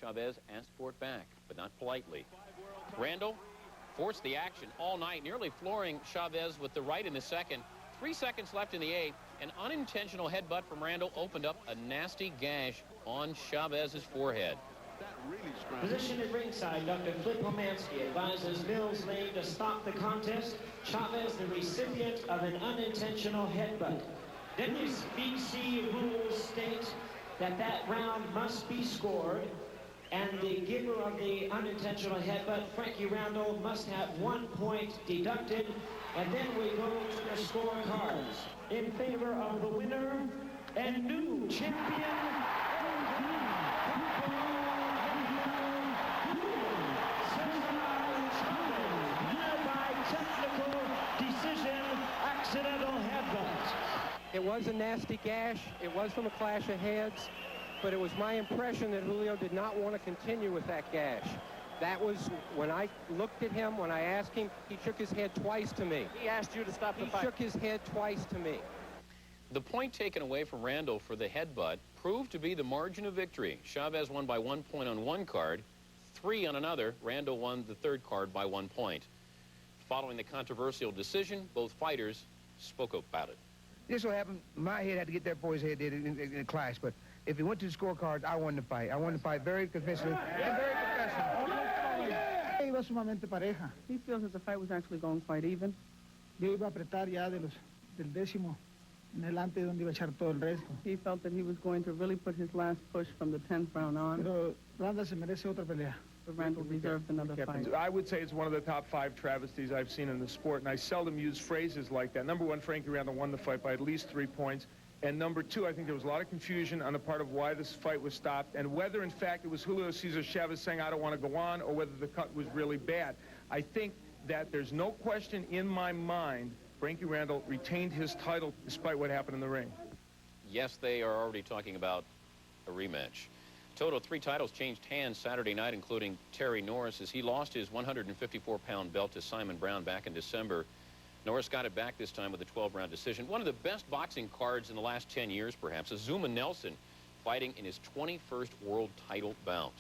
Chavez asked for it back, but not politely. Randall forced the action all night, nearly flooring Chavez with the right in the second. 3 seconds left in the eighth. An unintentional headbutt from Randall opened up a nasty gash on Chavez's forehead. Position at ringside, Dr. Flip Pomansky advises Mills Lane to stop the contest. Chavez, the recipient of an unintentional headbutt. WBC rules state that round must be scored, and the giver of the unintentional headbutt, Frankie Randall, must have 1 point deducted, and then we go to the scorecards. In favor of the winner and new champion, accidental headbutt. It was a nasty gash. It was from a clash of heads, but it was my impression that Julio did not want to continue with that gash. That was when I looked at him, when I asked him, he shook his head twice to me. He asked you to stop the fight. He shook his head twice to me. The point taken away from Randall for the headbutt proved to be the margin of victory. Chavez won by 1 point on one card, 3 on another. Randall won the third card by 1 point. Following the controversial decision, both fighters spoke about it. This will happen. My head had to get that boy's head did in a clash, but if it went to the scorecards, I won the fight. I won the fight very convincingly and very professional. Iba sumamente pareja. He feels that the fight was actually going quite even. Yo iba a apretar ya del décimo en adelante donde iba a echar todo el resto. He felt that he was going to really put his last push from the 10th round on. Pero Randall se merece otra pelea. But Randall deserved another fight. I would say it's one of the top 5 travesties I've seen in the sport, and I seldom use phrases like that. Number one, Frankie Randall won the fight by at least 3 points. And number two, I think there was a lot of confusion on the part of why this fight was stopped and whether, in fact, it was Julio Cesar Chavez saying, I don't want to go on, or whether the cut was really bad. I think that there's no question in my mind Frankie Randall retained his title despite what happened in the ring. Yes, they are already talking about a rematch. Total 3 titles changed hands Saturday night, including Terry Norris, as he lost his 154-pound belt to Simon Brown back in December. Norris got it back this time with a 12-round decision. One of the best boxing cards in the last 10 years, perhaps. Azuma Nelson fighting in his 21st world title bout.